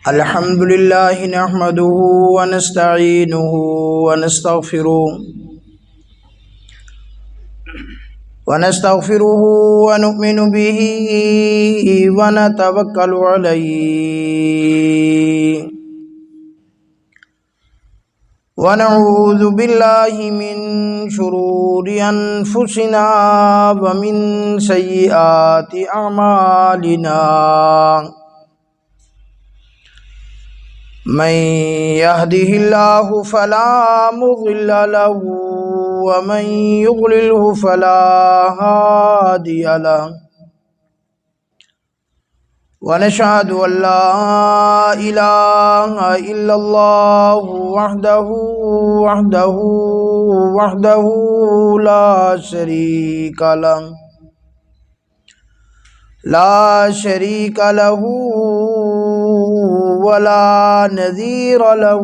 الحمد لله نحمده ونستعينه ونستغفره ونؤمن به ونتوكل عليه ونعوذ بالله من شرور أنفسنا ومن سيئات أعمالنا من يهده الله فلا مضل له ومن يضلله فلا هادي له ونشهد أن لا إله إلا الله وحده لا شريك له ولا نذير له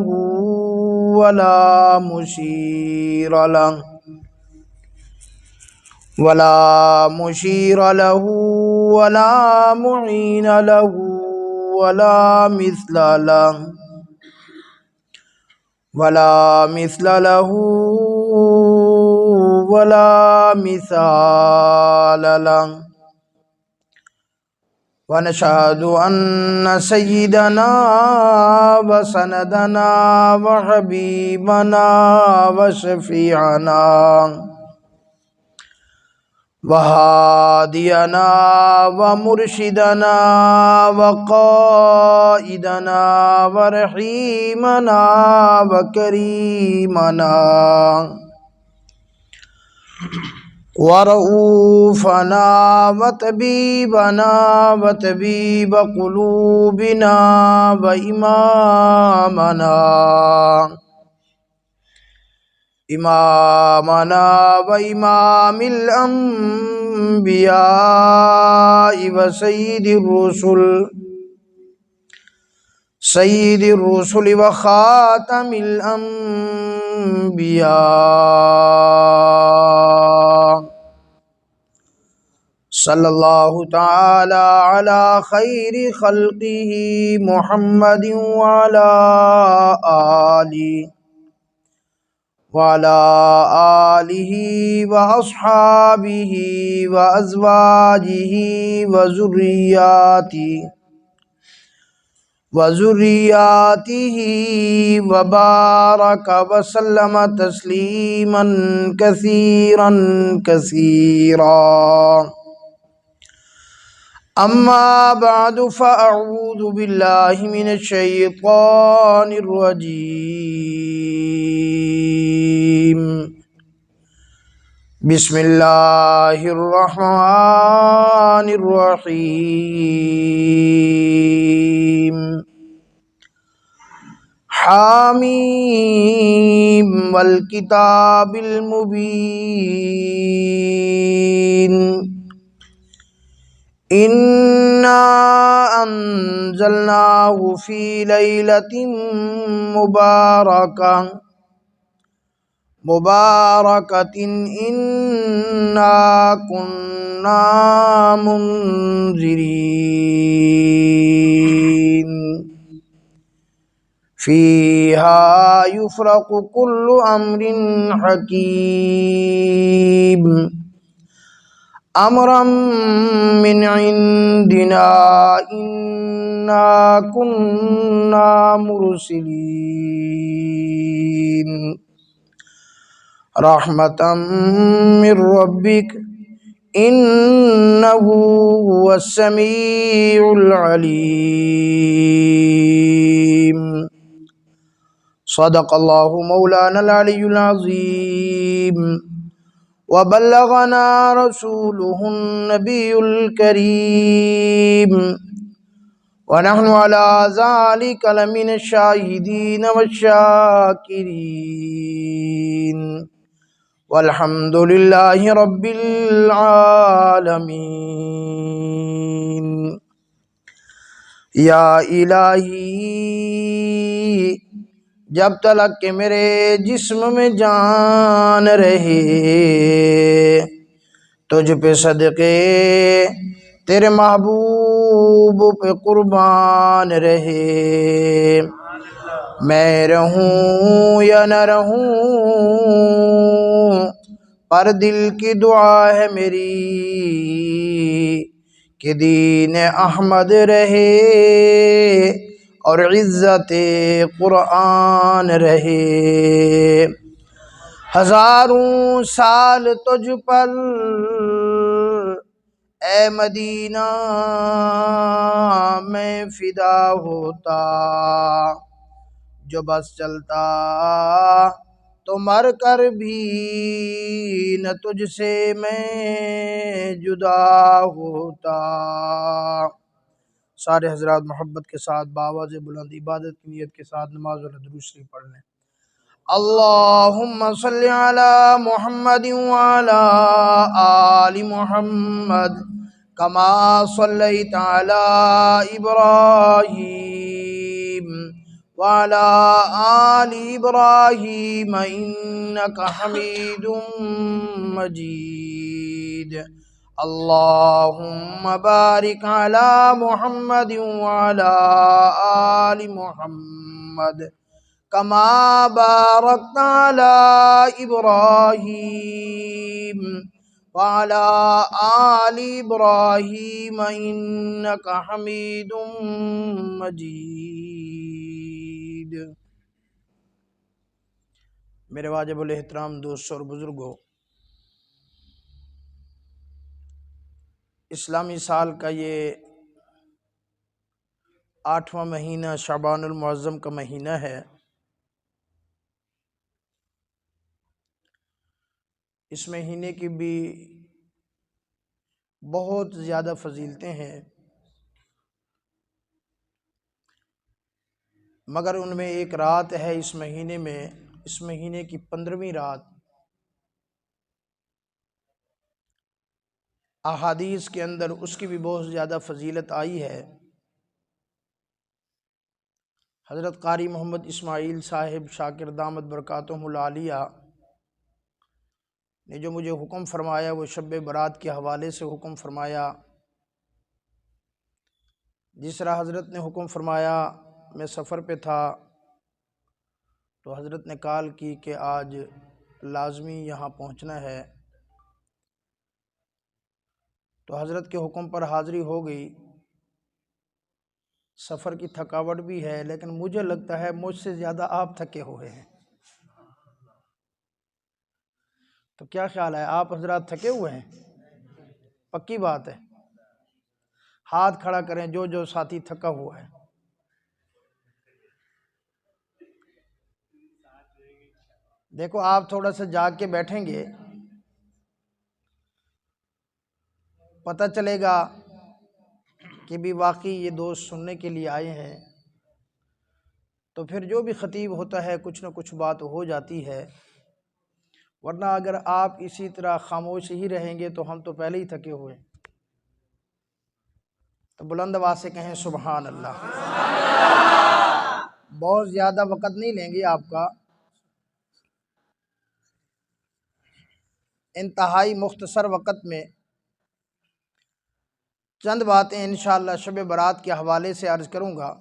ولا مشير له ولا معين له ولا مثل له ولا مثال له ونشهد أن سيدنا وسندنا وحبيبنا وشفيعنا وهادينا ومرشدنا وقائدنا ورحيمنا وكريمنا ورؤوفنا وطبيبنا وطبيب قلوبنا وإمام الأنبياء سيد الرسل وخاتم الأنبياء صلى الله تعالى على خير خلقه محمد وعلى آله وأصحابه وأزواجه وذرياته وبارك وسلم تسليما كثيرا أما بعد فأعوذ بالله من الشيطان الرجيم بسم الله الرحمن الرحيم حاميم والكتاب المبين إنا أنزلناه في ليلة مباركة إنا كنا منذرين فيها يفرق كل أمر حكيم أمرا من عندنا إنا كنا مرسلين رحمة من ربك إنه هو السميع العليم صدق الله مولانا العلي العظيم وبلغنا رسوله النبي الكريم ونحن على ذلك لمن الشاهدين والشاكرين والحمد لله رب العالمين یا الہی جب تلک کہ میرے جسم میں جان رہے تجھ پہ صدقے تیرے محبوب محبوب پہ قربان رہے، میں رہوں یا نہ رہوں پر دل کی دعا ہے میری کہ دین احمد رہے اور عزت قرآن رہے۔ ہزاروں سال تجھ پر اے مدینہ میں فدا ہوتا، جو بس چلتا تو مر کر بھی نہ تجھ سے میں جدا ہوتا۔ سارے حضرات محبت کے ساتھ بآواز بلند عبادت کی نیت کے ساتھ نماز اور درود شریف پڑھ لیں۔ اللہم صلی علی محمد وعلی آل محمد کما صلیت علی ابراہیم وعلی آل ابراہیم انک حمید مجید۔ اللہم بارک علی محمد وعلی آل محمد کما بارکت علی ابراہیم وعلی آل ابراہیم انک حمید مجید۔ میرے واجب الاحترام دوستوں اور بزرگوں، اسلامی سال کا یہ 8واں مہینہ شعبان المعظم کا مہینہ ہے۔ اس مہینے کی بھی بہت زیادہ فضیلتیں ہیں، مگر ان میں ایک رات ہے اس مہینے میں، اس مہینے کی 15ویں رات، احادیث کے اندر اس کی بھی بہت زیادہ فضیلت آئی ہے۔ حضرت قاری محمد اسماعیل صاحب شاکر دامت برکاتہم العالیہ نے جو مجھے حکم فرمایا وہ شب برات کے حوالے سے حکم فرمایا۔ جس طرح حضرت نے حکم فرمایا، میں سفر پہ تھا تو حضرت نے کال کی کہ آج لازمی یہاں پہنچنا ہے، تو حضرت کے حکم پر حاضری ہو گئی۔ سفر کی تھکاوٹ بھی ہے، لیکن مجھے لگتا ہے مجھ سے زیادہ آپ تھکے ہوئے ہیں، تو کیا خیال ہے؟ آپ حضرات تھکے ہوئے ہیں؟ پکی بات ہے، ہاتھ کھڑا کریں جو جو ساتھی تھکا ہوا ہے۔ دیکھو آپ تھوڑا سا جاگ کے بیٹھیں گے، پتہ چلے گا کہ بھی واقعی یہ دوست سننے کے لیے آئے ہیں، تو پھر جو بھی خطیب ہوتا ہے کچھ نہ کچھ بات ہو جاتی ہے، ورنہ اگر آپ اسی طرح خاموش ہی رہیں گے تو ہم تو پہلے ہی تھکے ہوئے۔ تو بلند آواز سے کہیں سبحان اللہ۔ بہت زیادہ وقت نہیں لیں گے آپ کا، انتہائی مختصر وقت میں چند باتیں انشاءاللہ شب برات کے حوالے سے عرض کروں گا۔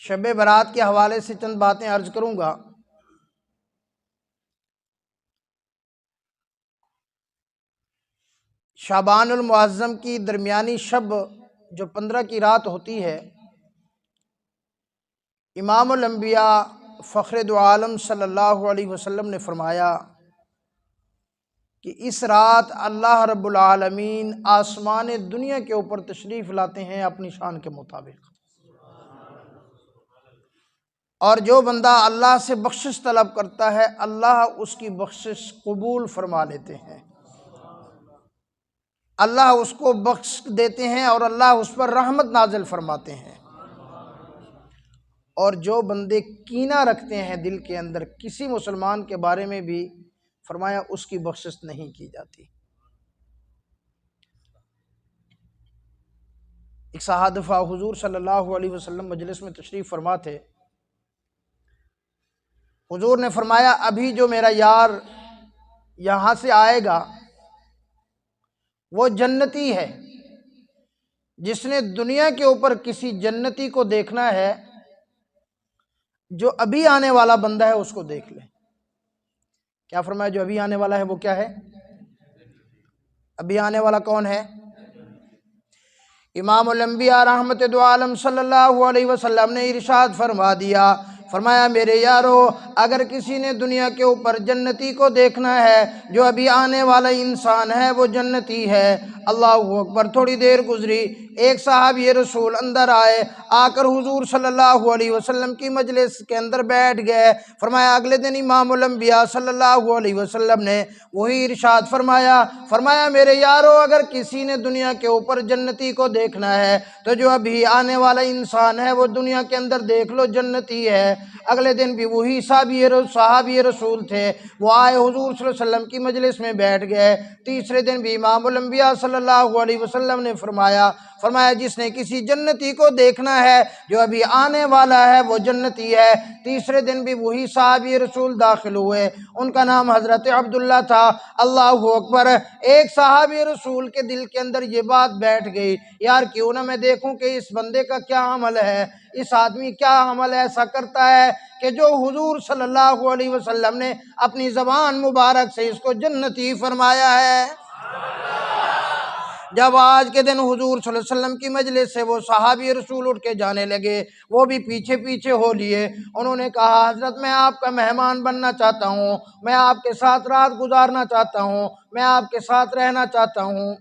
شب برات کے حوالے سے چند باتیں عرض کروں گا۔ شعبان المعظم کی درمیانی شب جو 15 کی رات ہوتی ہے، امام الانبیاء فخر دو عالم صلی اللہ علیہ وسلم نے فرمایا کہ اس رات اللہ رب العالمین آسمان دنیا کے اوپر تشریف لاتے ہیں اپنی شان کے مطابق، اور جو بندہ اللہ سے بخشش طلب کرتا ہے اللہ اس کی بخشش قبول فرما لیتے ہیں، اللہ اس کو بخش دیتے ہیں اور اللہ اس پر رحمت نازل فرماتے ہیں۔ اور جو بندے کینہ رکھتے ہیں دل کے اندر کسی مسلمان کے بارے میں بھی، فرمایا اس کی بخشش نہیں کی جاتی۔ ایک صحابہ دفعہ حضور صلی اللہ علیہ وسلم مجلس میں تشریف فرما تھے، حضور نے فرمایا ابھی جو میرا یار یہاں سے آئے گا وہ جنتی ہے جس نے دنیا کے اوپر کسی جنتی کو دیکھنا ہے، جو ابھی آنے والا بندہ ہے اس کو دیکھ لے۔ کیا فرمایا؟ جو ابھی آنے والا ہے وہ کیا ہے؟ ابھی آنے والا کون ہے؟ امام الانبیاء رحمت دو عالم صلی اللہ علیہ وسلم نے ارشاد فرما دیا، فرمایا میرے یارو، اگر کسی نے دنیا کے اوپر جنتی کو دیکھنا ہے، جو ابھی آنے والا انسان ہے وہ جنتی ہے۔ اللہ اکبر۔ تھوڑی دیر گزری، ایک صحابی رسول اندر آئے، آ کر حضور صلی اللہ علیہ وسلم کی مجلس کے اندر بیٹھ گئے۔ فرمایا اگلے دن امام الانبیاء صلی اللہ علیہ وسلم نے وہی ارشاد فرمایا، فرمایا میرے یارو، اگر کسی نے دنیا کے اوپر جنتی کو دیکھنا ہے تو جو ابھی آنے والا انسان ہے وہ دنیا کے اندر دیکھ لو، جنتی ہے۔ اگلے دن بھی وہی صحابی رسول تھے، وہ آئے حضور صلی اللہ علیہ وسلم کی مجلس میں بیٹھ گئے۔ تیسرے دن بھی امام الانبیاء صلی اللہ علیہ وسلم نے فرمایا جس نے کسی جنتی کو دیکھنا ہے جو ابھی آنے والا ہے وہ جنتی ہے۔ تیسرے دن بھی وہی صحابی رسول داخل ہوئے، ان کا نام حضرت عبداللہ تھا۔ اللہ اکبر۔ ایک صحابی رسول کے دل کے اندر یہ بات بیٹھ گئی، یار کیوں نہ میں دیکھوں کہ اس بندے کا کیا عمل ہے، اس آدمی کیا عمل ایسا کرتا ہے کہ جو حضور صلی اللہ علیہ وسلم نے اپنی زبان مبارک سے اس کو جنتی فرمایا ہے۔ جب آج کے دن حضور صلی اللہ علیہ وسلم کی مجلس سے وہ صحابی رسول اٹھ کے جانے لگے، وہ بھی پیچھے پیچھے ہو لیے۔ انہوں نے کہا حضرت میں آپ کا مہمان بننا چاہتا ہوں، میں آپ کے ساتھ رات گزارنا چاہتا ہوں، میں آپ کے ساتھ رہنا چاہتا ہوں۔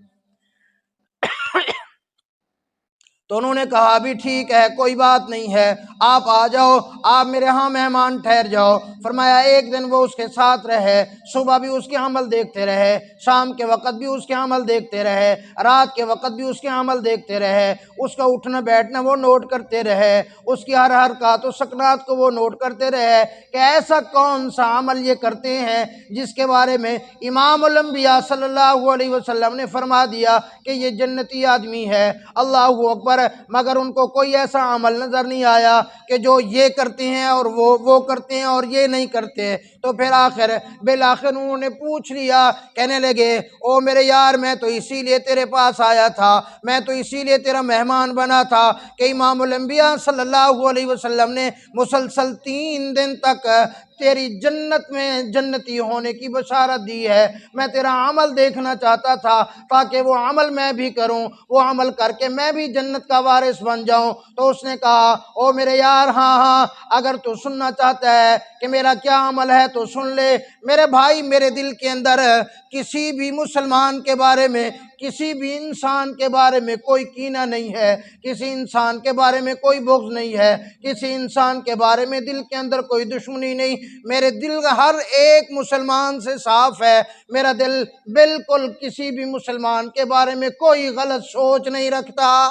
تو انہوں نے کہا بھی ٹھیک ہے، کوئی بات نہیں ہے، آپ آ جاؤ، آپ میرے ہاں مہمان ٹھہر جاؤ۔ فرمایا ایک دن وہ اس کے ساتھ رہے، صبح بھی اس کے عمل دیکھتے رہے، شام کے وقت بھی اس کے عمل دیکھتے رہے، رات کے وقت بھی اس کے عمل دیکھتے رہے، اس کا اٹھنا بیٹھنا وہ نوٹ کرتے رہے، اس کی ہر حرکات و سکنات کو وہ نوٹ کرتے رہے کہ ایسا کون سا عمل یہ کرتے ہیں جس کے بارے میں امام الانبیاء صلی اللہ علیہ وسلم نے فرما دیا کہ یہ جنتی آدمی ہے۔ اللہ اکبر۔ مگر ان کو کوئی ایسا عمل نظر نہیں آیا کہ جو یہ کرتے ہیں اور وہ کرتے ہیں اور یہ نہیں کرتے۔ تو پھر بالآخر انہوں نے پوچھ لیا، کہنے لگے او میرے یار، میں تو اسی لیے تیرے پاس آیا تھا، میں تو اسی لیے تیرا مہمان بنا تھا کہ امام الانبیاء صلی اللہ علیہ وسلم نے مسلسل 3 دن تک تیری جنت میں جنتی ہونے کی بشارت دی ہے۔ میں تیرا عمل دیکھنا چاہتا تھا تاکہ وہ عمل میں بھی کروں، وہ عمل کر کے میں بھی جنت کا وارث بن جاؤں۔ تو اس نے کہا او میرے یار، ہاں اگر تو سننا چاہتا ہے کہ میرا کیا عمل ہے تو سن لے میرے بھائی۔ میرے دل کے اندر کسی بھی مسلمان کے بارے میں، کسی بھی انسان کے بارے میں کوئی کینہ نہیں ہے، کسی انسان کے بارے میں کوئی بغض نہیں ہے، کسی انسان کے بارے میں دل کے اندر کوئی دشمنی نہیں۔ میرے دل ہر ایک مسلمان سے صاف ہے، میرا دل بالکل کسی بھی مسلمان کے بارے میں کوئی غلط سوچ نہیں رکھتا۔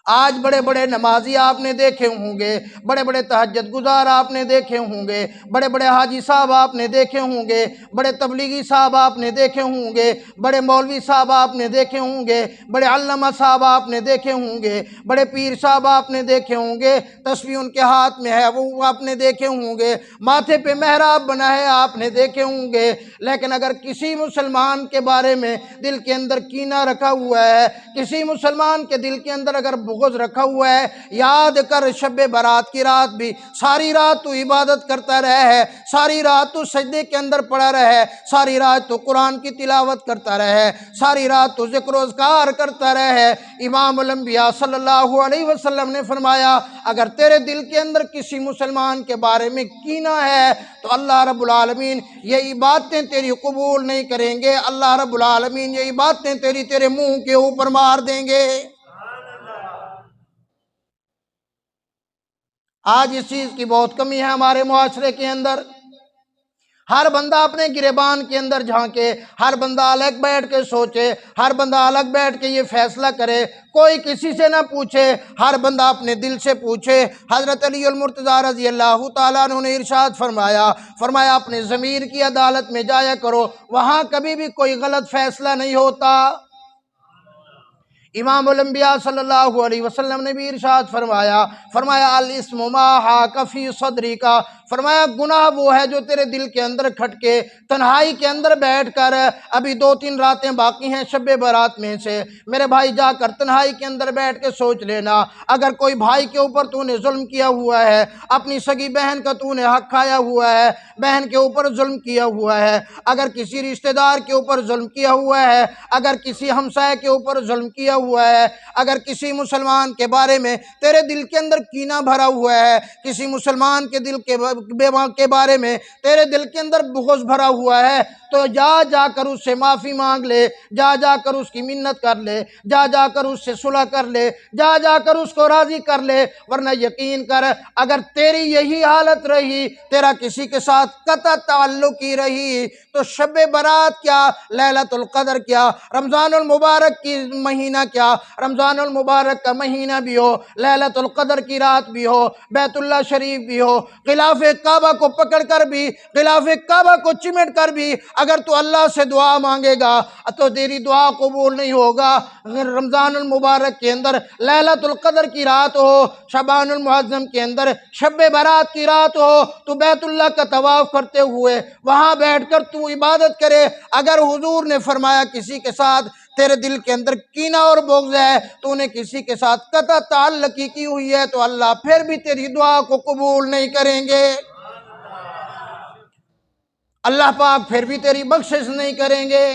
آج بڑے بڑے نمازی آپ نے دیکھے ہوں گے، بڑے بڑے تہجد گزار آپ نے دیکھے ہوں گے، بڑے بڑے حاجی صاحب آپ نے دیکھے ہوں گے، بڑے تبلیغی صاحب آپ نے دیکھے ہوں گے، بڑے مولوی صاحب آپ نے دیکھے ہوں گے، بڑے علامہ صاحب آپ نے دیکھے ہوں گے، بڑے پیر صاحب آپ نے دیکھے ہوں گے، تسبیح ان کے ہاتھ میں ہے وہ آپ نے دیکھے ہوں گے، ماتھے پہ محراب بنا ہے آپ نے دیکھے ہوں گے۔ لیکن اگر کسی مسلمان کے بارے میں دل کے اندر کینہ رکھا ہوا ہے، کسی مسلمان کے دل کے اندر اگر بغض رکھا ہوا ہے، یاد کر شب برات کی رات بھی ساری رات تو عبادت کرتا رہے، ساری رات تو سجدے کے اندر پڑا رہے، ساری رات تو قرآن کی تلاوت کرتا رہے، ساری رات تو ذکر و اذکار کرتا رہے۔ امام الانبیاء صلی اللہ علیہ وسلم نے فرمایا اگر تیرے دل کے اندر کسی مسلمان کے بارے میں کینہ ہے تو اللہ رب العالمین یہ باتیں تیری قبول نہیں کریں گے، اللہ رب العالمین یہ باتیں تیرے منہ کے اوپر مار دیں گے۔ آج اس چیز کی بہت کمی ہے ہمارے معاشرے کے اندر۔ ہر بندہ اپنے گریبان کے اندر جھانکے، ہر بندہ الگ بیٹھ کے سوچے، ہر بندہ الگ بیٹھ کے یہ فیصلہ کرے، کوئی کسی سے نہ پوچھے، ہر بندہ اپنے دل سے پوچھے۔ حضرت علی المرتضیٰ رضی اللہ تعالیٰ عنہ نے ارشاد فرمایا اپنے ضمیر کی عدالت میں جایا کرو، وہاں کبھی بھی کوئی غلط فیصلہ نہیں ہوتا۔ امام الانبیاء صلی اللہ علیہ وسلم نے بھی ارشاد فرمایا الاسم ما حاک فی صدری کا فرمایا گناہ وہ ہے جو تیرے دل کے اندر کھٹکے تنہائی کے اندر بیٹھ کر، ابھی 2-3 راتیں باقی ہیں شب برات میں سے، میرے بھائی جا کر تنہائی کے اندر بیٹھ کے سوچ لینا، اگر کوئی بھائی کے اوپر تو نے ظلم کیا ہوا ہے، اپنی سگی بہن کا تو نے حق کھایا ہوا ہے، بہن کے اوپر ظلم کیا ہوا ہے، اگر کسی رشتہ دار کے اوپر ظلم کیا ہوا ہے، اگر کسی ہمسائے کے اوپر ظلم کیا ہوا ہے، اگر کسی مسلمان کے بارے میں تیرے دل کے اندر کینہ بھرا ہوا ہے، کسی مسلمان کے دل کے بارے میں تیرے دل کے اندر بغض بھرا ہوا ہے، تو جا کر اس سے معافی مانگ لے، جا کر اس کی منت کر لے، جا کر اس سے صلح کر لے، جا کر اس کو راضی کر لے، ورنہ یقین کر اگر تیری یہی حالت رہی، تیرا کسی کے ساتھ قطع تعلق ہی رہی، تو شب برات کیا، لیلۃ القدر کیا، رمضان المبارک کی مہینہ کیا، رمضان المبارک کا مہینہ بھی ہو، لیلۃ القدر کی رات بھی ہو، بیت اللہ شریف بھی ہو، غلاف کعبہ کو پکڑ کر بھی، غلاف کعبہ کو چمٹ کر بھی اگر تو اللہ سے دعا مانگے گا تو تیری دعا قبول نہیں ہوگا۔ رمضان المبارک کے اندر لیلۃ القدر کی رات ہو، شعبان المعظم کے اندر شب برات کی رات ہو، تو بیت اللہ کا طواف کرتے ہوئے وہاں بیٹھ کر تو عبادت کرے، اگر حضور نے فرمایا کسی کے ساتھ تیرے دل کے اندر کینہ اور بغض ہے، تو نے کسی کے ساتھ قطع تعلقی کی ہوئی ہے، تو اللہ پھر بھی تیری دعا کو قبول نہیں کریں گے، اللہ پاک پھر بھی تیری بخشش نہیں کریں گے۔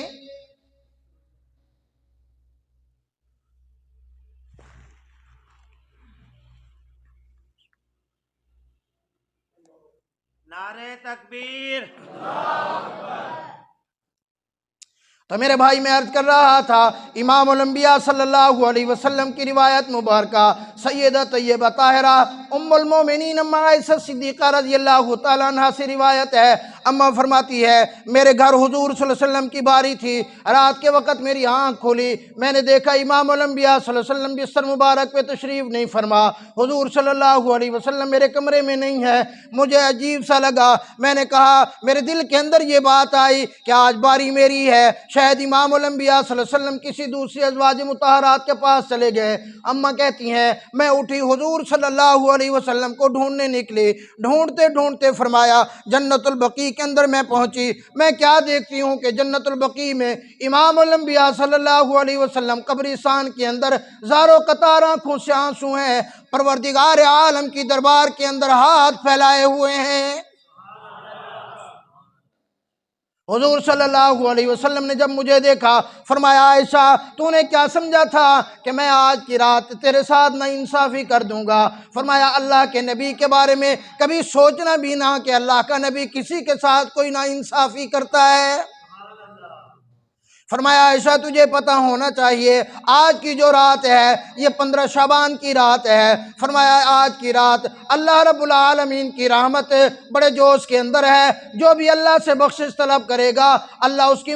نعرہ تکبیر۔ تو میرے بھائی میں عرض کر رہا تھا، امام الانبیاء صلی اللہ علیہ وسلم کی روایت مبارکہ، سیدہ طیبہ طاہرہ ام المومنین ام عائشہ صدیقہ رضی اللہ تعالیٰ عنہ سے روایت ہے، اماں فرماتی ہے میرے گھر حضور صلی اللہ علیہ وسلم کی باری تھی، رات کے وقت میری آنکھ کھلی، میں نے دیکھا امام الانبیاء صلی اللہ علیہ وسلم بستر مبارک پہ تشریف نہیں فرما، حضور صلی اللہ علیہ وسلم میرے کمرے میں نہیں ہے، مجھے عجیب سا لگا، میں نے کہا میرے دل کے اندر یہ بات آئی کہ آج باری میری ہے، شاید امام الانبیاء صلی اللہ علیہ وسلم کسی دوسری ازواج مطہرات کے پاس چلے گئے۔ اماں کہتی ہیں میں اٹھی حضور صلی اللہ علیہ وسلم کو ڈھونڈنے نکلی، ڈھونڈتے ڈھونڈتے فرمایا جنت البقیع کے اندر میں پہنچی، میں کیا دیکھتی ہوں کہ جنت البقیع میں امام الانبیاء صلی اللہ علیہ وسلم قبرستان کے اندر زاروں قطار آنکھوں سے آنسو ہیں، پروردگار عالم کی دربار کے اندر ہاتھ پھیلائے ہوئے ہیں۔ حضور صلی اللہ علیہ وسلم نے جب مجھے دیکھا فرمایا عائشہ تو نے کیا سمجھا تھا کہ میں آج کی رات تیرے ساتھ ناانصافی کر دوں گا؟ فرمایا اللہ کے نبی کے بارے میں کبھی سوچنا بھی نہ کہ اللہ کا نبی کسی کے ساتھ کوئی ناانصافی کرتا ہے۔ فرمایا عائشہ تجھے پتہ ہونا چاہیے آج کی جو رات ہے یہ 15 شعبان کی رات ہے، فرمایا آج کی رات اللہ رب العالمین کی رحمت بڑے جوش کے اندر ہے، جو بھی اللہ سے بخشش طلب کرے گا اللہ اس کی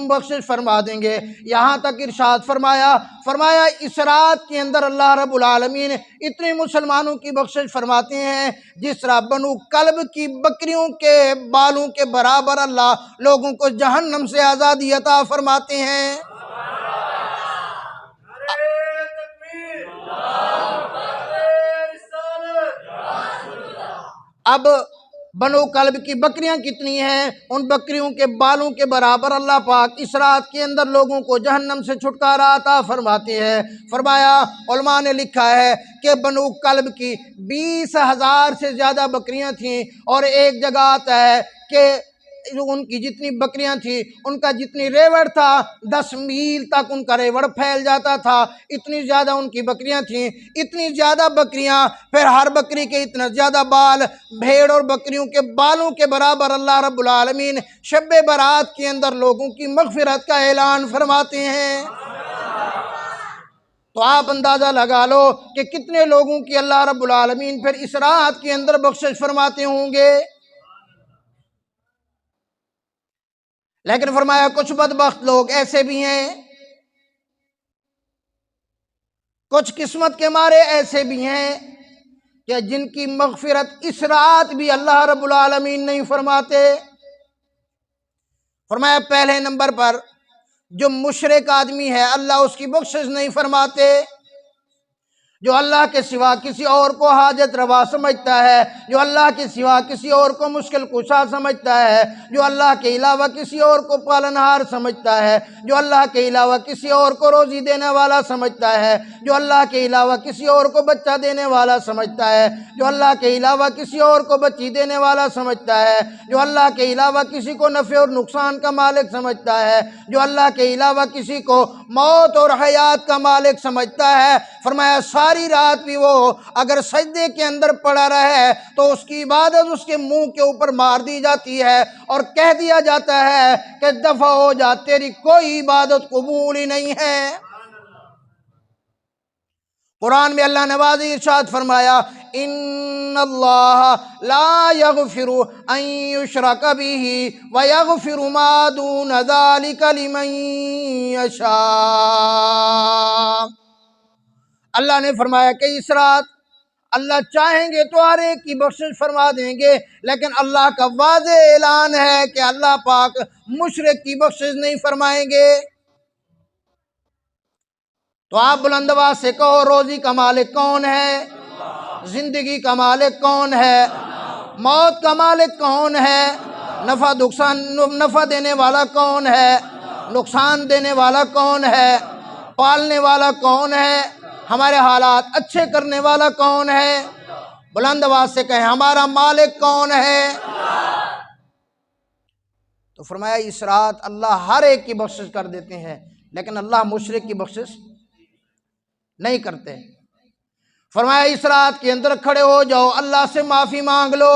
بخشش فرما دیں گے، یہاں تک ارشاد فرمایا اس رات کے اندر اللہ رب العالمین اتنے مسلمانوں کی بخشش فرماتے ہیں جس طرح بنو کلب کی بکریوں کے بالوں کے برابر اللہ لوگوں کو جہنم سے آزادی عطا فرماتے ہیں۔ اب بنو کلب کی بکریاں کتنی ہیں؟ ان بکریوں کے بالوں کے برابر اللہ پاک اس رات کے اندر لوگوں کو جہنم سے چھٹکارا عطا فرماتے ہیں۔ فرمایا علماء نے لکھا ہے کہ بنو کلب کی 20,000 سے زیادہ بکریاں تھیں، اور ایک جگہ آتا ہے کہ ان کی جتنی بکریاں تھیں ان کا جتنی ریوڑ تھا 10 میل تک ان کا ریوڑ پھیل جاتا تھا، اتنی زیادہ ان کی بکریاں تھیں، اتنی زیادہ بکریاں، پھر ہر بکری کے اتنا زیادہ بال، بھیڑ اور بکریوں کے بالوں کے برابر اللہ رب العالمین شب برات کے اندر لوگوں کی مغفرت کا اعلان فرماتے ہیں۔ تو آپ اندازہ لگا لو کہ کتنے لوگوں کی اللہ رب العالمین پھر اس رات کے اندر بخشش فرماتے ہوں گے۔ لیکن فرمایا کچھ بدبخت لوگ ایسے بھی ہیں، کچھ قسمت کے مارے ایسے بھی ہیں کہ جن کی مغفرت اس رات بھی اللہ رب العالمین نہیں فرماتے۔ فرمایا پہلے نمبر پر جو مشرک آدمی ہے اللہ اس کی بخشش نہیں فرماتے، جو اللہ کے سوا کسی اور کو حاجت روا سمجھتا ہے، جو اللہ کے سوا کسی اور کو مشکل کشا سمجھتا ہے، جو اللہ کے علاوہ کسی اور کو پالنہار سمجھتا ہے، جو اللہ کے علاوہ کسی اور کو روزی دینے والا سمجھتا ہے، جو اللہ کے علاوہ کسی اور کو بچہ دینے والا سمجھتا ہے، جو اللہ کے علاوہ کسی اور کو بچی دینے والا سمجھتا ہے، جو اللہ کے علاوہ کسی کو نفع اور نقصان کا مالک سمجھتا ہے، جو اللہ کے علاوہ کسی کو موت اور حیات کا مالک سمجھتا ہے، فرمایا ساری رات بھی وہ اگر سجدے کے اندر پڑا رہے تو اس کی عبادت اس کے منہ کے اوپر مار دی جاتی ہے اور کہہ دیا جاتا ہے کہ دفع ہو جا، تیری کوئی عبادت قبول ہی نہیں ہے۔ قرآن میں اللہ نے واضح ارشاد فرمایا ان اللہ لا یغفر ان یشرک بہ ویغفر ما دون ذلک لمن یشاء۔ اللہ نے فرمایا کہ اس رات اللہ چاہیں گے تو ہر ایک کی بخشش فرما دیں گے، لیکن اللہ کا واضح اعلان ہے کہ اللہ پاک مشرک کی بخشش نہیں فرمائیں گے۔ تو آپ بلند آواز سے کہو روزی کا مالک کون ہے؟ زندگی کا مالک کون ہے؟ موت کا مالک کون ہے؟ نفع دینے والا کون ہے؟ نقصان دینے والا کون ہے؟ پالنے والا کون ہے؟ ہمارے حالات اچھے کرنے والا کون ہے؟ بلند آواز سے کہیں ہمارا مالک کون ہے؟ تو فرمایا اس رات اللہ ہر ایک کی بخشش کر دیتے ہیں، لیکن اللہ مشرک کی بخشش نہیں کرتے۔ فرمایا اس رات کے اندر کھڑے ہو جاؤ، اللہ سے معافی مانگ لو،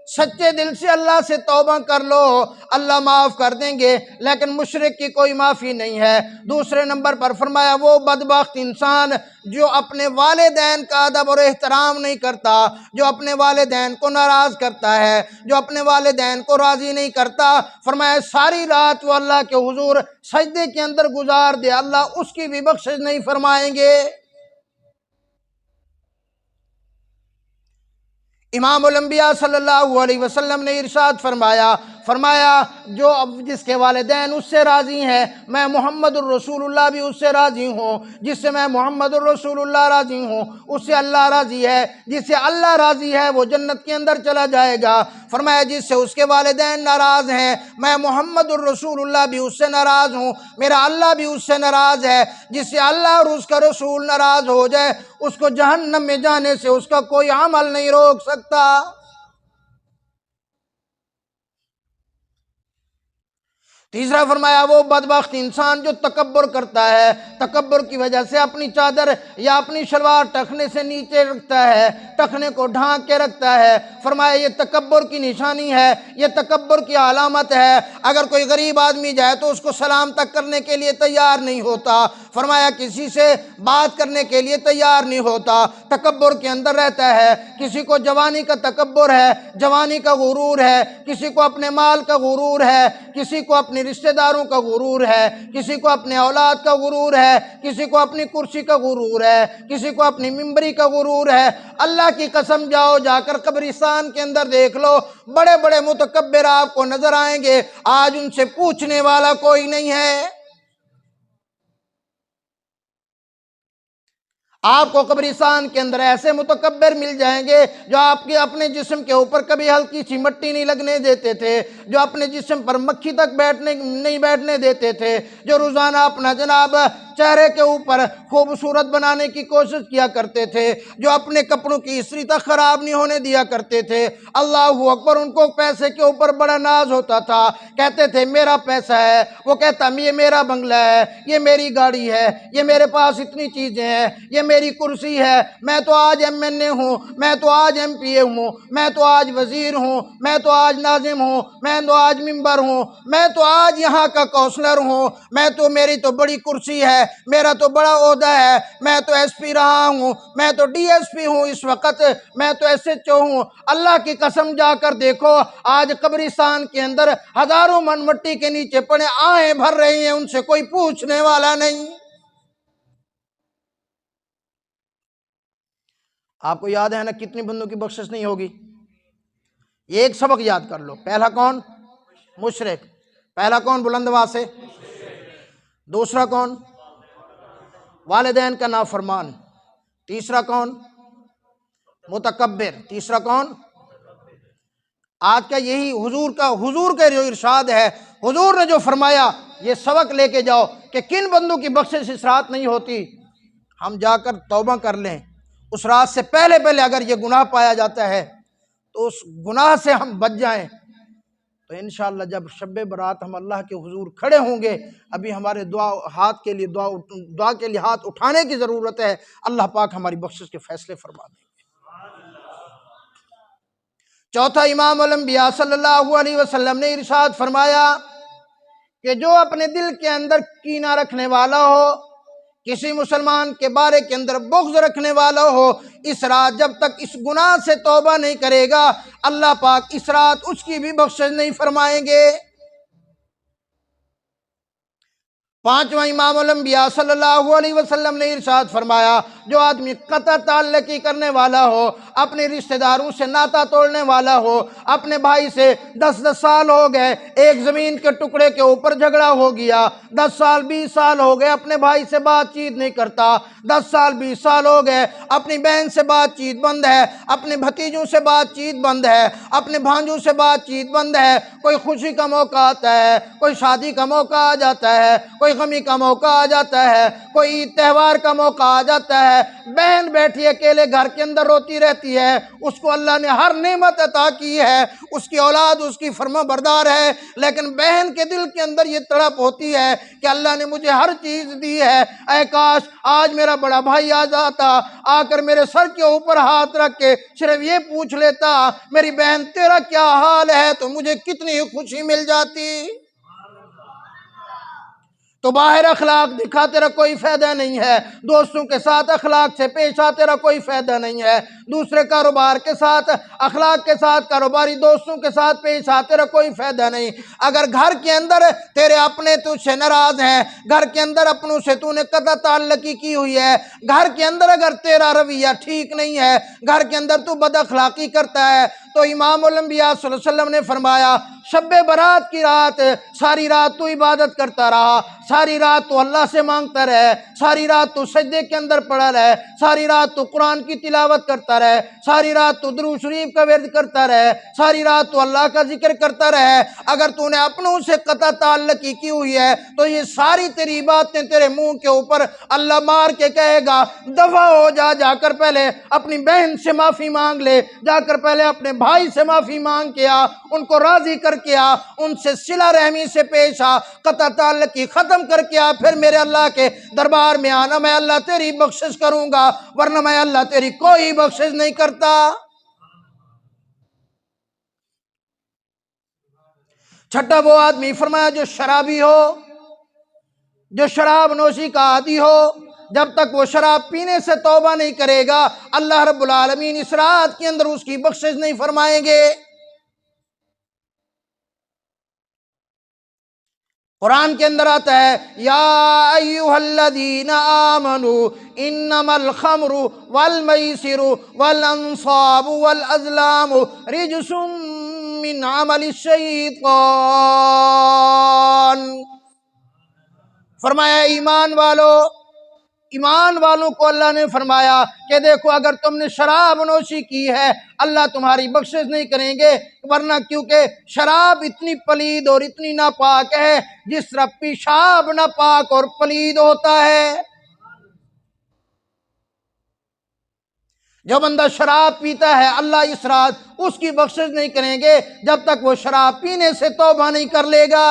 سچے دل سے اللہ سے توبہ کر لو، اللہ معاف کر دیں گے، لیکن مشرک کی کوئی معافی نہیں ہے۔ دوسرے نمبر پر فرمایا وہ بدبخت انسان جو اپنے والدین کا ادب اور احترام نہیں کرتا، جو اپنے والدین کو ناراض کرتا ہے، جو اپنے والدین کو راضی نہیں کرتا، فرمایا ساری رات وہ اللہ کے حضور سجدے کے اندر گزار دے، اللہ اس کی بھی بخشش نہیں فرمائیں گے۔ امام الانبیاء صلی اللہ علیہ وسلم نے ارشاد فرمایا جو جس کے والدین اس سے راضی ہیں میں محمد الرسول اللہ بھی اس سے راضی ہوں، جس سے میں محمد الرسول اللہ راضی ہوں اس سے اللہ راضی ہے، جس سے اللہ راضی ہے وہ جنت کے اندر چلا جائے گا۔ فرمایا جس سے اس کے والدین ناراض ہیں میں محمد الرسول اللہ بھی اس سے ناراض ہوں، میرا اللہ بھی اس سے ناراض ہے۔ جس سے اللہ اور اس کا رسول ناراض ہو جائے اس کو جہنم میں جانے سے اس کا کوئی عمل نہیں روک سکتا۔ تیسرا فرمایا وہ بدبخت انسان جو تکبر کرتا ہے، تکبر کی وجہ سے اپنی چادر یا اپنی شلوار ٹخنے سے نیچے رکھتا ہے، ٹخنے کو ڈھانک کے رکھتا ہے۔ فرمایا یہ تکبر کی نشانی ہے، یہ تکبر کی علامت ہے۔ اگر کوئی غریب آدمی جائے تو اس کو سلام تک کرنے کے لیے تیار نہیں ہوتا، فرمایا کسی سے بات کرنے کے لیے تیار نہیں ہوتا، تکبر کے اندر رہتا ہے۔ کسی کو جوانی کا تکبر ہے، جوانی کا غرور ہے، کسی کو اپنے مال کا غرور ہے، کسی کو اپنے رشتہ داروں کا غرور ہے، کسی کو اپنے اولاد کا غرور ہے، کسی کو اپنی کرسی کا غرور ہے، کسی کو اپنی ممبری کا غرور ہے۔ اللہ کی قسم جاؤ جا کر قبرستان کے اندر دیکھ لو، بڑے بڑے متکبر آپ کو نظر آئیں گے، آج ان سے پوچھنے والا کوئی نہیں ہے۔ آپ کو قبرستان کے اندر ایسے متکبر مل جائیں گے جو آپ کے اپنے جسم کے اوپر کبھی ہلکی سی مٹی نہیں لگنے دیتے تھے، جو اپنے جسم پر مکھی تک نہیں بیٹھنے دیتے تھے، جو روزانہ اپنا جناب چہرے کے اوپر خوبصورت بنانے کی کوشش کیا کرتے تھے، جو اپنے کپڑوں کی استری تک خراب نہیں ہونے دیا کرتے تھے۔ اللہ اکبر، ان کو پیسے کے اوپر بڑا ناز ہوتا تھا، کہتے تھے میرا پیسہ ہے، وہ کہتا یہ میرا بنگلہ ہے، یہ میری گاڑی ہے، یہ میرے پاس اتنی چیزیں ہیں، یہ میری کرسی ہے، میں تو آج MNA ہوں، میں تو آج MPA ہوں، میں تو آج وزیر ہوں، میں تو آج ناظم ہوں، میں تو آج ممبر ہوں، میں تو آج یہاں کا کونسلر ہوں، میں تو میری تو بڑی کرسی ہے، میرا تو بڑا عہدہ ہے، میں تو SP رہا ہوں، میں تو DSP ہوں، اس وقت میں تو SHO ہوں۔ اللہ کی قسم جا کر دیکھو آج قبرستان کے اندر ہزاروں من مٹی کے نیچے پڑے آہیں بھر رہی ہیں، ان سے کوئی پوچھنے والا نہیں۔ آپ کو یاد ہے نا کتنی بندوں کی بخشش نہیں ہوگی؟ یہ ایک سبق یاد کر لو، پہلا کون؟ مشرک۔ پہلا کون؟ بلند آواز سے۔ دوسرا کون؟ والدین کا نافرمان۔ تیسرا کون؟ متکبر۔ تیسرا کون؟ آج کا یہی حضور کا جو ارشاد ہے، حضور نے جو فرمایا، یہ سبق لے کے جاؤ کہ کن بندوں کی بخشش اس رات نہیں ہوتی، ہم جا کر توبہ کر لیں۔ اس رات سے پہلے اگر یہ گناہ پایا جاتا ہے تو اس گناہ سے ہم بچ جائیں، تو انشاءاللہ جب شب برات ہم اللہ کے حضور کھڑے ہوں گے، ابھی ہمارے دعا کے لیے ہاتھ اٹھانے کی ضرورت ہے، اللہ پاک ہماری بخشش کے فیصلے فرما دیں۔ چوتھا، امام الانبیاء صلی اللہ علیہ وسلم نے ارشاد فرمایا کہ جو اپنے دل کے اندر کینہ رکھنے والا ہو، کسی مسلمان کے بارے کے اندر بغض رکھنے والا ہو، اس رات جب تک اس گناہ سے توبہ نہیں کرے گا، اللہ پاک اس رات اس کی بھی بخشش نہیں فرمائیں گے۔ پانچواں، امام الانبیاء صلی اللہ علیہ وسلم نے ارشاد فرمایا، جو آدمی قطع تعلقی کرنے والا ہو، اپنے رشتہ داروں سے ناتا توڑنے والا ہو، اپنے بھائی سے 10 سال ہو گئے، ایک زمین کے ٹکڑے کے اوپر جھگڑا ہو گیا، 10 سال 20 سال ہو گئے اپنے بھائی سے بات چیت نہیں کرتا، 10 سال 20 سال ہو گئے اپنی بہن سے بات چیت بند ہے، اپنے بھتیجوں سے بات چیت بند ہے، اپنے بھانجوں سے بات چیت بند ہے، کوئی خوشی کا موقع آتا ہے، کوئی شادی کا موقع آ جاتا ہے، کوئی غمی کا موقع آ جاتا ہے، کوئی عید تہوار کا موقع آ جاتا ہے، بہن بیٹھی اکیلے گھر کے اندر روتی رہتی ہے، اس کو اللہ نے ہر نعمت عطا کی ہے، اس کی اولاد اس کی فرما بردار ہے، لیکن بہن کے دل کے اندر یہ تڑپ ہوتی ہے کہ اللہ نے مجھے ہر چیز دی ہے، اے کاش آج میرا بڑا بھائی آ جاتا، آ کر میرے سر کے اوپر ہاتھ رکھ کے صرف یہ پوچھ لیتا، میری بہن تیرا کیا حال ہے، تو مجھے کتنی خوشی مل جاتی۔ تو باہر اخلاق دکھا تیرا کوئی فائدہ نہیں ہے، دوستوں کے ساتھ اخلاق سے پیش آ تیرا کوئی فائدہ نہیں ہے، دوسرے کاروبار کے ساتھ اخلاق کے ساتھ، کاروباری دوستوں کے ساتھ پیش آ تیرا کوئی فائدہ نہیں۔ اگر گھر کے اندر تیرے اپنے تجھ سے ناراض ہیں، گھر کے اندر اپنوں سے تو نے قطع تعلقی کی ہوئی ہے، گھر کے اندر اگر تیرا رویہ ٹھیک نہیں ہے، گھر کے اندر تو بد اخلاقی کرتا ہے، تو امام الانبیاء صلی اللہ علیہ وسلم نے فرمایا شب برات کی رات ساری رات تو عبادت کرتا رہا، ساری رات تو اللہ سے مانگتا رہے، ساری رات تو سجدے کے اندر پڑا رہے، ساری رات تو قرآن کی تلاوت کرتا رہے، ساری رات تو درود شریف کا ورد کرتا رہے، ساری رات تو اللہ کا ذکر کرتا رہے، اگر تو نے اپنوں سے قطع تعلقی کی ہوئی ہے تو یہ ساری تیری باتیں تیرے منہ کے اوپر اللہ مار کے کہے گا دفع ہو جا کر پہلے اپنی بہن سے معافی مانگ لے، جا کر پہلے اپنے بھائی سے معافی مانگ کے آ، ان کو راضی کر کے آ، ان سے صلہ رحمی سے پیش آ، قطع تعلقی ختم کر کے آ، پھر میرے اللہ کے دربار میں آنا، میں اللہ تیری بخشش کروں گا، ورنہ میں اللہ تیری کوئی بخشش نہیں کرتا۔ چھٹا، وہ آدمی فرمایا جو شرابی ہو، جو شراب نوشی کا عادی ہو، جب تک وہ شراب پینے سے توبہ نہیں کرے گا، اللہ رب العالمین اس رات کے اندر اس کی بخشش نہیں فرمائیں گے۔ قرآن کے اندر آتا ہے یا ایھا الذین آمنوا انما الخمر والمیسر والانصاب والازلام رجس من عمل الشیطان، فرمایا ایمان والوں کو اللہ نے فرمایا کہ دیکھو اگر تم نے شراب نوشی کی ہے اللہ تمہاری بخشش نہیں کریں گے، ورنہ کیونکہ شراب اتنی پلید اور اتنی ناپاک ہے جس طرح پیشاب ناپاک اور پلید ہوتا ہے۔ جو بندہ شراب پیتا ہے اللہ اس رات اس کی بخشش نہیں کریں گے جب تک وہ شراب پینے سے توبہ نہیں کر لے گا۔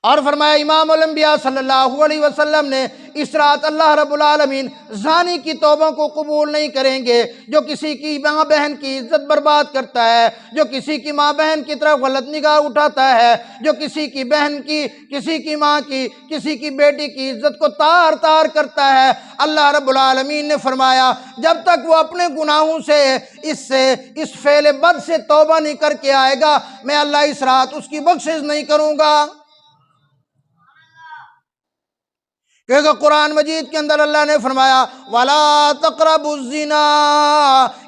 اور فرمایا امام الانبیاء صلی اللہ علیہ وسلم نے اس رات اللہ رب العالمین زانی کی توبہ کو قبول نہیں کریں گے، جو کسی کی ماں بہن کی عزت برباد کرتا ہے، جو کسی کی ماں بہن کی طرف غلط نگاہ اٹھاتا ہے، جو کسی کی بہن کی، کسی کی ماں کی، کسی کی بیٹی کی عزت کو تار تار کرتا ہے، اللہ رب العالمین نے فرمایا جب تک وہ اپنے گناہوں سے اس فعل بد سے توبہ نہیں کر کے آئے گا، میں اللہ اس رات اس کی بخشش نہیں کروں گا۔ کیونکہ قرآن مجید کے اندر اللہ نے فرمایا وَلَا تَقْرَبُوا الزِّنَا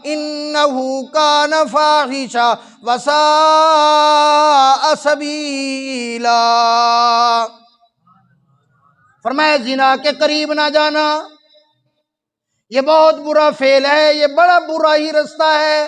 إِنَّهُ كَانَ فَاحِشًا وَسَاءَ سَبِيلًا، فرمایا زنا کے قریب نہ جانا، یہ بہت برا فعل ہے، یہ بڑا برا ہی رستہ ہے۔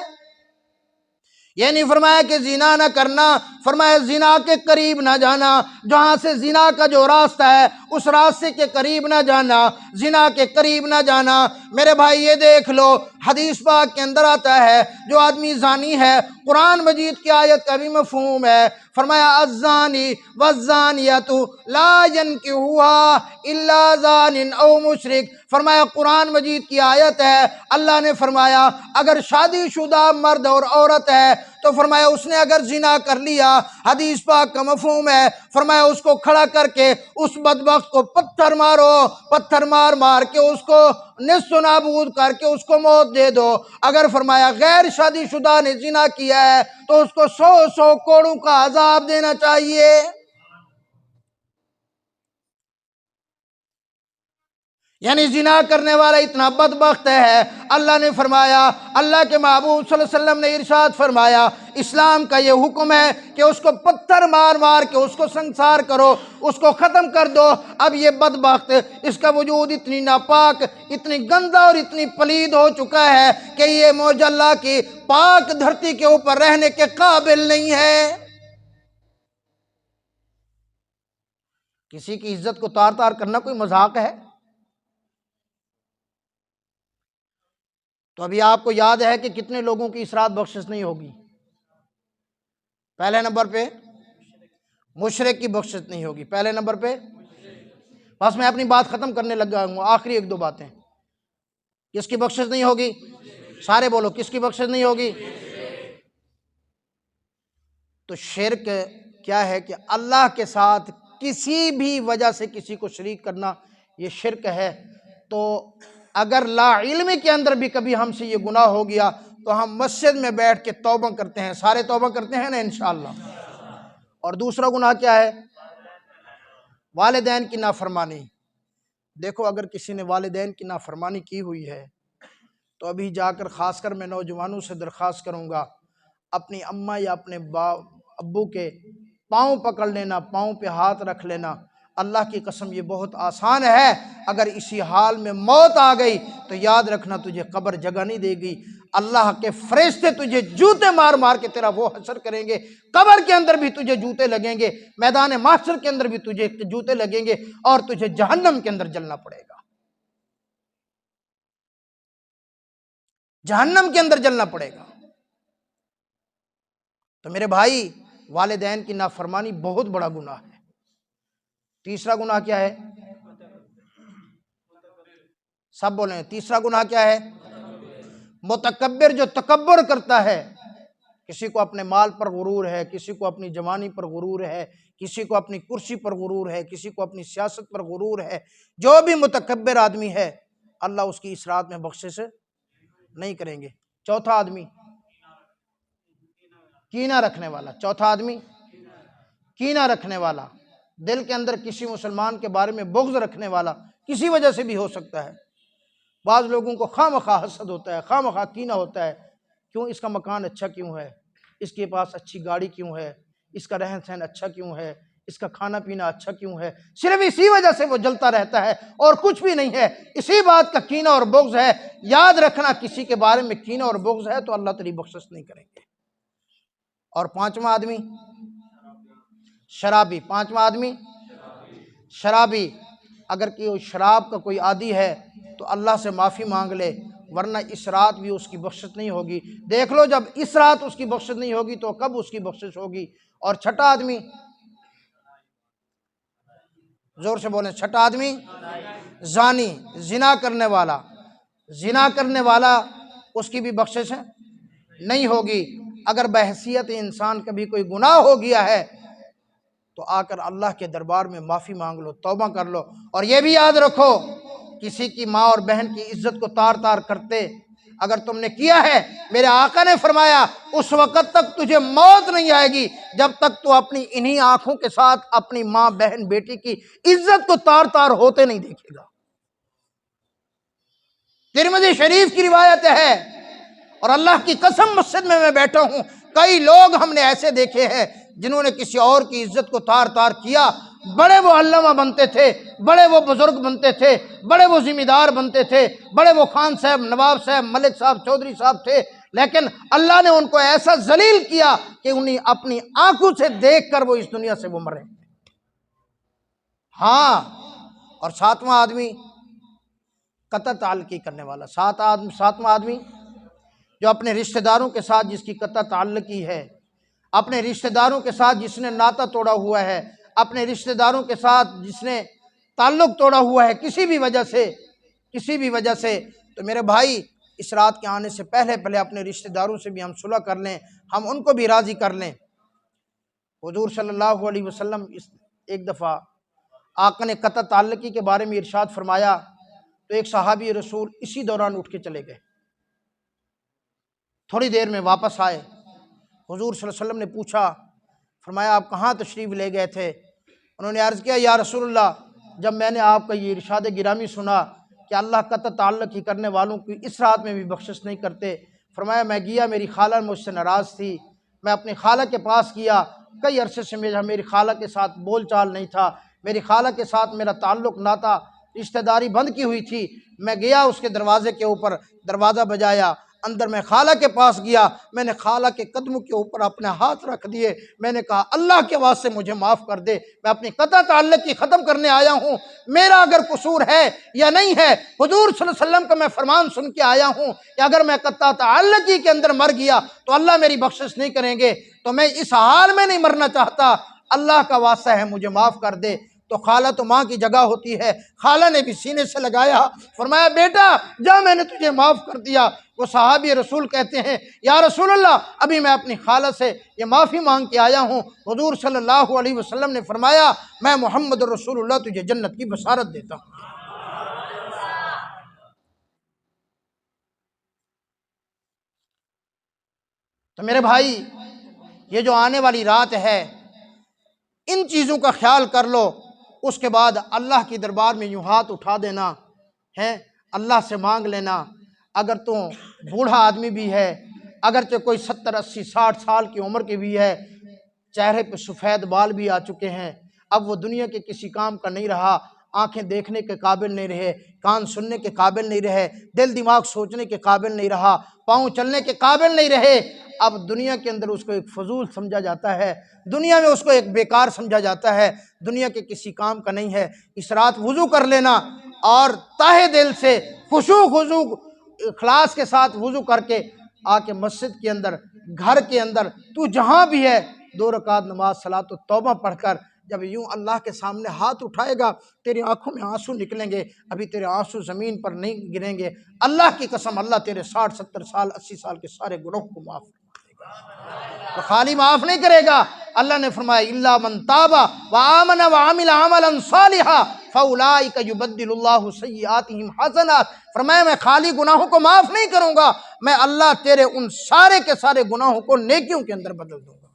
یہ نہیں فرمایا کہ زنا نہ کرنا، فرمایا زنا کے قریب نہ جانا، جہاں سے زنا کا جو راستہ ہے اس راستے کے قریب نہ جانا، زنا کے قریب نہ جانا۔ میرے بھائی یہ دیکھ لو، حدیث پاک کے اندر آتا ہے جو آدمی زانی ہے، قرآن مجید کی آیت کا بھی مفہوم ہے، فرمایا الزانی والزانیۃ لا ینکحوها الا زان او مشرک۔ فرمایا قرآن مجید کی آیت ہے، اللہ نے فرمایا اگر شادی شدہ مرد اور عورت ہے تو فرمایا اس نے اگر زنا کر لیا، حدیث پاک کا مفہوم ہے، فرمایا اس کو کھڑا کر کے اس بدبخت کو پتھر مارو، پتھر مار مار کے اس کو نصف و نابود کر کے اس کو موت دے دو۔ اگر فرمایا غیر شادی شدہ نے زنا کیا ہے تو اس کو 100 کوڑوں کا عذاب دینا چاہیے۔ یعنی زنا کرنے والا اتنا بدبخت ہے۔ اللہ نے فرمایا، اللہ کے محبوب صلی اللہ علیہ وسلم نے ارشاد فرمایا، اسلام کا یہ حکم ہے کہ اس کو پتھر مار مار کے اس کو سنسار کرو، اس کو ختم کر دو۔ اب یہ بدبخت، اس کا وجود اتنی ناپاک، اتنی گندا اور اتنی پلید ہو چکا ہے کہ یہ موج اللہ کی پاک دھرتی کے اوپر رہنے کے قابل نہیں ہے۔ کسی کی عزت کو تار تار کرنا کوئی مذاق ہے؟ تو ابھی آپ کو یاد ہے کہ کتنے لوگوں کی اس رات بخشش نہیں ہوگی؟ پہلے نمبر پہ مشرک کی بخشش نہیں ہوگی، پہلے نمبر پہ۔ بس میں اپنی بات ختم کرنے لگا ہوں، آخری ایک دو باتیں۔ کس کی بخشش نہیں ہوگی؟ سارے بولو، کس کی بخشش نہیں ہوگی؟ تو شرک کیا ہے کہ اللہ کے ساتھ کسی بھی وجہ سے کسی کو شریک کرنا، یہ شرک ہے۔ تو اگر لا علمی کے اندر بھی کبھی ہم سے یہ گناہ ہو گیا تو ہم مسجد میں بیٹھ کے توبہ کرتے ہیں، سارے توبہ کرتے ہیں نا انشاءاللہ۔ اور دوسرا گناہ کیا ہے؟ والدین کی نافرمانی۔ دیکھو اگر کسی نے والدین کی نافرمانی کی ہوئی ہے تو ابھی جا کر، خاص کر میں نوجوانوں سے درخواست کروں گا، اپنی اماں یا اپنے ابو کے پاؤں پکڑ لینا، پاؤں پہ ہاتھ رکھ لینا۔ اللہ کی قسم یہ بہت آسان ہے، اگر اسی حال میں موت آ گئی تو یاد رکھنا تجھے قبر جگہ نہیں دے گی، اللہ کے فرشتے تجھے جوتے مار مار کے تیرا وہ حشر کریں گے، قبر کے اندر بھی تجھے جوتے لگیں گے، میدان محشر کے اندر بھی تجھے جوتے لگیں گے، اور تجھے جہنم کے اندر جلنا پڑے گا، جہنم کے اندر جلنا پڑے گا۔ تو میرے بھائی، والدین کی نافرمانی بہت بڑا گناہ ہے۔ تیسرا گناہ کیا ہے؟ سب بولیں، تیسرا گناہ کیا ہے؟ متکبر، جو تکبر کرتا ہے، کسی کو اپنے مال پر غرور ہے، کسی کو اپنی جوانی پر غرور ہے، کسی کو اپنی کرسی پر غرور ہے، کسی کو اپنی سیاست پر غرور ہے، جو بھی متکبر آدمی ہے اللہ اس کی اس رات میں بخشش نہیں کریں گے۔ چوتھا آدمی کینہ رکھنے والا، چوتھا آدمی کینہ رکھنے والا، دل کے اندر کسی مسلمان کے بارے میں بغض رکھنے والا، کسی وجہ سے بھی ہو سکتا ہے۔ بعض لوگوں کو خواہ مخواہ حسد ہوتا ہے، خواہ مخواہ کینہ ہوتا ہے، کیوں اس کا مکان اچھا کیوں ہے، اس کے پاس اچھی گاڑی کیوں ہے، اس کا رہن سہن اچھا کیوں ہے، اس کا کھانا پینا اچھا کیوں ہے، صرف اسی وجہ سے وہ جلتا رہتا ہے اور کچھ بھی نہیں ہے، اسی بات کا کینہ اور بغض ہے۔ یاد رکھنا، کسی کے بارے میں کینہ اور بغض ہے تو اللہ تیری بخشش نہیں کریں گے۔ اور پانچواں آدمی شرابی، پانچواں آدمی شرابی۔ اگر کوئی شراب کا کوئی عادی ہے تو اللہ سے معافی مانگ لے، ورنہ اس رات بھی اس کی بخشش نہیں ہوگی۔ دیکھ لو، جب اس رات اس کی بخشش نہیں ہوگی تو کب اس کی بخشش ہوگی؟ اور چھٹا آدمی، زور سے بولیں، چھٹا آدمی زانی، زنا کرنے والا۔ زنا کرنے والا، اس کی بھی بخشش نہیں ہوگی۔ اگر بحیثیت انسان کبھی کوئی گناہ ہو گیا ہے تو آ کر اللہ کے دربار میں معافی مانگ لو، توبہ کر لو۔ اور یہ بھی یاد رکھو، کسی کی ماں اور بہن کی عزت کو تار تار کرتے اگر تم نے کیا ہے، میرے آقا نے فرمایا اس وقت تک تجھے موت نہیں آئے گی جب تک تو اپنی انہی آنکھوں کے ساتھ اپنی ماں، بہن، بیٹی کی عزت کو تار تار ہوتے نہیں دیکھے گا۔ ترمذی شریف کی روایت ہے، اور اللہ کی قسم مسجد میں بیٹھا ہوں، کئی لوگ ہم نے ایسے دیکھے ہیں جنہوں نے کسی اور کی عزت کو تار تار کیا، بڑے وہ علامہ بنتے تھے، بڑے وہ بزرگ بنتے تھے، بڑے وہ ذمہ دار بنتے تھے، بڑے وہ خان صاحب، نواب صاحب، ملک صاحب، چودھری صاحب تھے، لیکن اللہ نے ان کو ایسا ذلیل کیا کہ انہیں اپنی آنکھوں سے دیکھ کر وہ اس دنیا سے وہ مرے۔ ہاں، اور ساتواں آدمی قطع تعلقی کرنے والا، ساتواں آدمی جو اپنے رشتہ داروں کے ساتھ جس کی قطع تعلقی ہے، اپنے رشتہ داروں کے ساتھ جس نے ناطہ توڑا ہوا ہے، اپنے رشتہ داروں کے ساتھ جس نے تعلق توڑا ہوا ہے کسی بھی وجہ سے، تو میرے بھائی اس رات کے آنے سے پہلے اپنے رشتہ داروں سے بھی ہم صلح کر لیں، ہم ان کو بھی راضی کر لیں۔ حضور صلی اللہ علیہ وسلم ایک دفعہ آقا نے قطع تعلقی کے بارے میں ارشاد فرمایا تو ایک صحابی رسول اسی دوران اٹھ کے چلے گئے، تھوڑی دیر میں واپس آئے، حضور صلی اللہ علیہ وسلم نے پوچھا، فرمایا آپ کہاں تشریف لے گئے تھے؟ انہوں نے عرض کیا یا رسول اللہ، جب میں نے آپ کا یہ ارشاد گرامی سنا کہ اللہ قطع تعلقی کرنے والوں کی اس رات میں بھی بخشش نہیں کرتے، فرمایا میں گیا، میری خالہ مجھ سے ناراض تھی، میں اپنی خالہ کے پاس گیا، کئی عرصے سے میری خالہ کے ساتھ بول چال نہیں تھا، میری خالہ کے ساتھ میرا تعلق ناتا رشتہ داری بند کی ہوئی تھی، میں گیا اس کے دروازے کے اوپر، دروازہ بجایا، اندر میں خالہ کے پاس گیا، میں نے خالہ کے قدموں کے اوپر اپنے ہاتھ رکھ دیے، میں نے کہا اللہ کے واسطے مجھے معاف کر دے، میں اپنی قطع تعلقی ختم کرنے آیا ہوں، میرا اگر قصور ہے یا نہیں ہے، حضور صلی اللہ علیہ وسلم کا میں فرمان سن کے آیا ہوں کہ اگر میں قطع تعلقی کے اندر مر گیا تو اللہ میری بخشش نہیں کریں گے، تو میں اس حال میں نہیں مرنا چاہتا، اللہ کا واسطہ ہے مجھے معاف کر دے۔ تو خالہ تو ماں کی جگہ ہوتی ہے، خالہ نے بھی سینے سے لگایا، فرمایا بیٹا جا میں نے تجھے معاف کر دیا۔ وہ صحابی رسول کہتے ہیں یا رسول اللہ ابھی میں اپنی خالہ سے یہ معافی مانگ کے آیا ہوں، حضور صلی اللہ علیہ وسلم نے فرمایا میں محمد رسول اللہ تجھے جنت کی بشارت دیتا ہوں۔ تو میرے بھائی یہ جو آنے والی رات ہے ان چیزوں کا خیال کر لو، اس کے بعد اللہ کی دربار میں یوں ہاتھ اٹھا دینا ہے، اللہ سے مانگ لینا۔ اگر تو بوڑھا آدمی بھی ہے، اگرچہ کوئی 70 80 60 سال کی عمر کے بھی ہے، چہرے پہ سفید بال بھی آ چکے ہیں، اب وہ دنیا کے کسی کام کا نہیں رہا، آنکھیں دیکھنے کے قابل نہیں رہے، کان سننے کے قابل نہیں رہے، دل دماغ سوچنے کے قابل نہیں رہا، پاؤں چلنے کے قابل نہیں رہے، اب دنیا کے اندر اس کو ایک فضول سمجھا جاتا ہے، دنیا میں اس کو ایک بیکار سمجھا جاتا ہے، دنیا کے کسی کام کا نہیں ہے۔ اس رات وضو کر لینا اور تہہ دل سے خشوع اخلاص کے ساتھ وضو کر کے آ کے مسجد کے اندر، گھر کے اندر، تو جہاں بھی ہے 2 رکعت نماز صلاۃ التوبہ پڑھ کر جب یوں اللہ کے سامنے ہاتھ اٹھائے گا تیری آنکھوں میں آنسو نکلیں گے، ابھی تیرے آنسو زمین پر نہیں گریں گے، اللہ کی قسم اللہ تیرے 60 70 سال 80 سال کے سارے گناہوں کو معاف کرے گا۔ تو خالی معاف نہیں کرے گا، اللہ نے فرمایا الا من تاب وآمن وعمل عملا صالحا فاولئک یبدل اللہ سیئاتہم حسنات، فرمایا میں خالی گناہوں کو معاف نہیں کروں گا، میں اللہ تیرے ان سارے کے سارے گناہوں کو نیکیوں کے اندر بدل دوں گا۔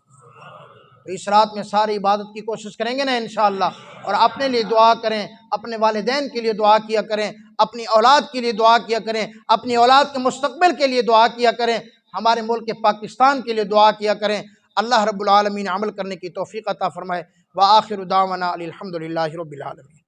تو اس رات میں ساری عبادت کی کوشش کریں گے نا انشاءاللہ، اور اپنے لیے دعا کریں، اپنے والدین کے لیے دعا کیا کریں، اپنی اولاد کے لیے دعا کیا کریں، اپنی اولاد کے مستقبل کے لیے دعا کیا کریں، ہمارے ملک پاکستان کے لیے دعا کیا کریں۔ اللہ رب العالمین عمل کرنے کی توفیق عطا فرمائے۔ وآخر دعوانا الحمدللہ رب العالمین۔